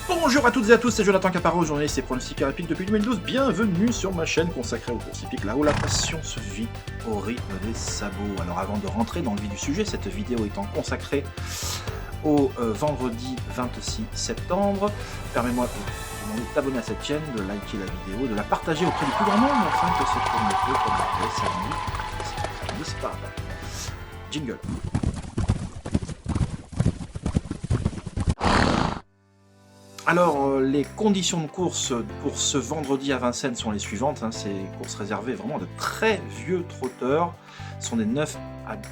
Bonjour à toutes et à tous, c'est Jonathan Caparo, journaliste et pronostiqueur hippique depuis 2012. Bienvenue sur ma chaîne consacrée aux courses hippiques, là où la passion se vit au rythme des sabots. Alors avant de rentrer dans le vif du sujet, cette vidéo étant consacrée au vendredi 26 septembre, permets-moi de vous demander de t'abonner à cette chaîne, de liker la vidéo, de la partager auprès du plus grand nombre, afin que cette communauté commence par jingle. Alors, les conditions de course pour ce vendredi à Vincennes sont les suivantes. C'est courses réservées vraiment à de très vieux trotteurs. Ce sont des 9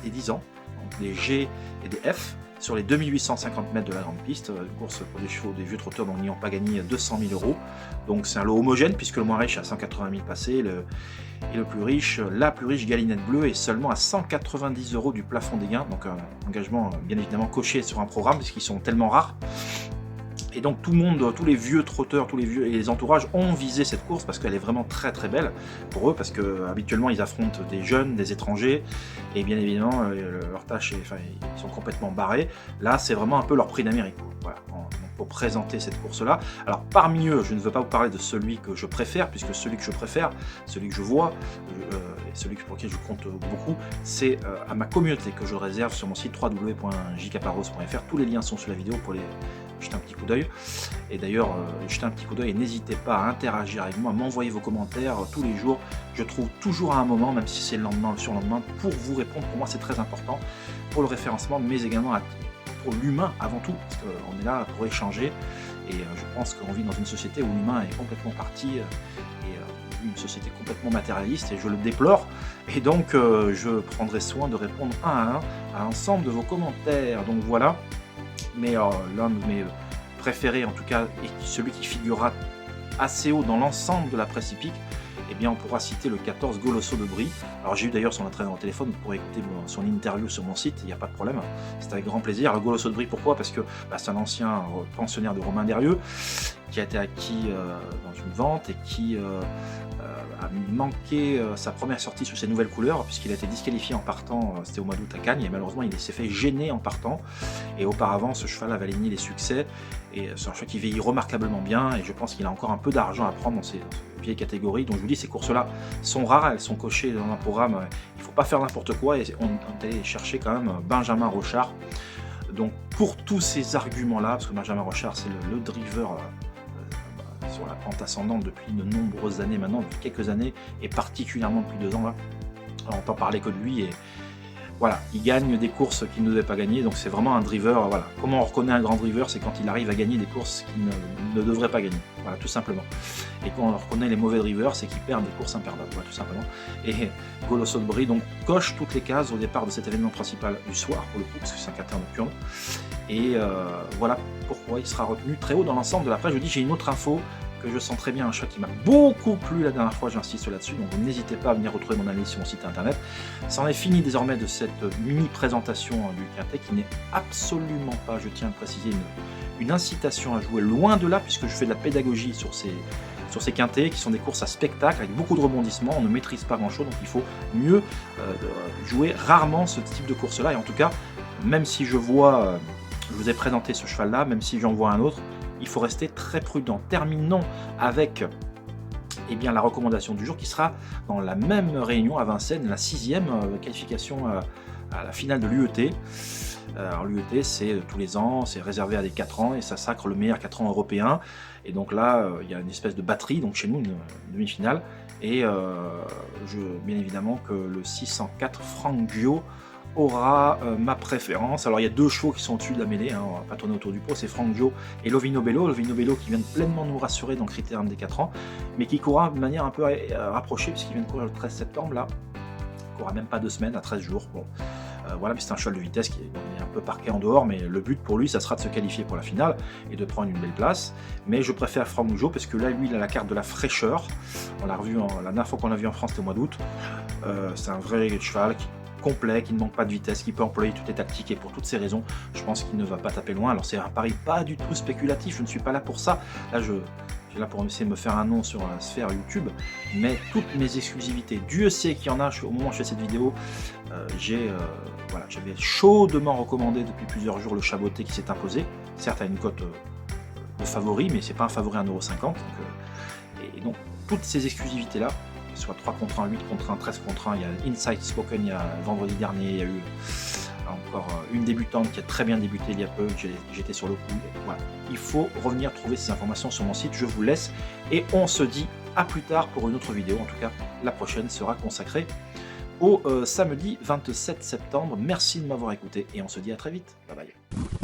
et 10 ans, donc des G et des F, sur les 2850 mètres de la grande piste. Course pour des chevaux, des vieux trotteurs dont n'y ont pas gagné 200 000 €. Donc c'est un lot homogène, puisque le moins riche a 180 000 passés, et le plus riche, la plus riche Galinette Bleue, est seulement à 190 € du plafond des gains. Donc un engagement bien évidemment coché sur un programme, puisqu'ils sont tellement rares. Et donc tout le monde, tous les vieux trotteurs, tous les vieux et les entourages ont visé cette course parce qu'elle est vraiment très très belle pour eux, parce que habituellement ils affrontent des jeunes, des étrangers, et bien évidemment leur tâche est, ils sont complètement barrés. Là c'est vraiment un peu leur prix d'Amérique. Voilà, pour présenter cette course-là. Alors parmi eux, je ne veux pas vous parler de celui que je préfère, puisque celui que je préfère, celui que je vois, et celui pour lequel je compte beaucoup, c'est à ma communauté que je réserve sur mon site www.jcaparos.fr. Tous les liens sont sous la vidéo pour les jeter un petit coup d'œil. Et d'ailleurs, jetez un petit coup d'œil et n'hésitez pas à interagir avec moi, à m'envoyer vos commentaires tous les jours. Je trouve toujours à un moment, même si c'est le lendemain, le surlendemain, pour vous répondre. Pour moi, c'est très important pour le référencement, mais également pour l'humain avant tout, parce qu'on est là pour échanger. Et je pense qu'on vit dans une société où l'humain est complètement parti, et une société complètement matérialiste, et je le déplore. Et donc, je prendrai soin de répondre un à un à l'ensemble de vos commentaires. Donc voilà. Mais l'un de mes préférés, en tout cas, et celui qui figurera assez haut dans l'ensemble de la presse hippique, eh bien, on pourra citer le 14 Goloso de Brie. Alors j'ai eu d'ailleurs son entraîneur au téléphone, vous pourrez écouter son interview sur mon site, il n'y a pas de problème, c'est avec grand plaisir. Le Goloso de Brie, pourquoi? Parce que c'est un ancien pensionnaire de Romain Derrieux, qui a été acquis dans une vente, et qui a manqué sa première sortie sous ses nouvelles couleurs, puisqu'il a été disqualifié en partant, c'était au mois d'août à Cagnes, et malheureusement il s'est fait gêner en partant. Et auparavant, ce cheval avait aligné les succès, et c'est un cheval qui vieillit remarquablement bien, et je pense qu'il a encore un peu d'argent à prendre dans ces vieilles catégories. Donc je vous dis, ces courses-là sont rares, elles sont cochées dans un programme, il ne faut pas faire n'importe quoi, et on est allé chercher quand même Benjamin Rochard. Donc pour tous ces arguments-là, parce que Benjamin Rochard, c'est le driver sur la pente ascendante depuis de nombreuses années maintenant, depuis quelques années, et particulièrement depuis 2 ans là, on entend parler que de lui, et voilà, il gagne des courses qu'il ne devait pas gagner, donc c'est vraiment un driver. Voilà. Comment on reconnaît un grand driver, c'est quand il arrive à gagner des courses qu'il ne devrait pas gagner, voilà, tout simplement. Et quand on reconnaît les mauvais drivers, c'est qu'ils perdent des courses imperdables, voilà, tout simplement. Et Goloso de Brie donc coche toutes les cases au départ de cet événement principal du soir, pour le coup, parce que c'est un quartier nocturne. Et voilà pourquoi il sera retenu très haut dans l'ensemble de la presse. Je vous dis, j'ai une autre info que je sens très bien, un chat qui m'a beaucoup plu la dernière fois, j'insiste là-dessus, donc n'hésitez pas à venir retrouver mon analyse sur mon site internet. C'en est fini désormais de cette mini présentation du quintet, qui n'est absolument pas, je tiens à le préciser, une incitation à jouer, loin de là, puisque je fais de la pédagogie sur ces quintets, qui sont des courses à spectacle, avec beaucoup de rebondissements, on ne maîtrise pas grand chose, donc il faut mieux jouer rarement ce type de course-là, et en tout cas, même si je vois, je vous ai présenté ce cheval-là, même si j'en vois un autre, il faut rester très prudent. Terminons avec la recommandation du jour, qui sera dans la même réunion à Vincennes, la 6e qualification à la finale de l'UET. Alors l'UET, c'est tous les ans, c'est réservé à des 4 ans, et ça sacre le meilleur 4 ans européen. Et donc là, il y a une espèce de batterie, donc chez nous, une demi-finale. Et bien évidemment que le 604 Frank Gio aura ma préférence. Alors il y a 2 chevaux qui sont au-dessus de la mêlée, on va pas tourner autour du pot, c'est Frank Gio et Lovino Bello. Lovino Bello qui vient de pleinement nous rassurer dans le critérium des 4 ans, mais qui courra de manière un peu rapprochée, puisqu'il vient de courir le 13 septembre là, il courra même pas 2 semaines, à 13 jours. Bon. Voilà, mais c'est un cheval de vitesse qui est un peu parqué en dehors, mais le but pour lui, ça sera de se qualifier pour la finale et de prendre une belle place. Mais je préfère Frank Gio, parce que là, lui, il a la carte de la fraîcheur. On l'a revu, la dernière fois qu'on l'a vu en France, c'était au mois d'août. C'est un vrai cheval complet, qui ne manque pas de vitesse, qui peut employer toutes les tactiques, et pour toutes ces raisons, je pense qu'il ne va pas taper loin. Alors c'est un pari pas du tout spéculatif, je ne suis pas là pour ça. Là, je suis là pour essayer de me faire un nom sur la sphère YouTube, mais toutes mes exclusivités, Dieu sait qu'il y en a, au moment où je fais cette vidéo, j'avais chaudement recommandé depuis plusieurs jours le Chaboté qui s'est imposé, certes à une cote le favori, mais c'est pas un favori à 1,50 €. Et donc, toutes ces exclusivités-là, soit 3 contre 1, 8 contre 1, 13 contre 1, il y a Inside Spoken, il y a vendredi dernier, il y a eu encore une débutante qui a très bien débuté il y a peu, j'étais sur le coup. Voilà. Il faut revenir trouver ces informations sur mon site, je vous laisse, et on se dit à plus tard pour une autre vidéo. En tout cas, la prochaine sera consacrée au samedi 27 septembre. Merci de m'avoir écouté et on se dit à très vite. Bye bye.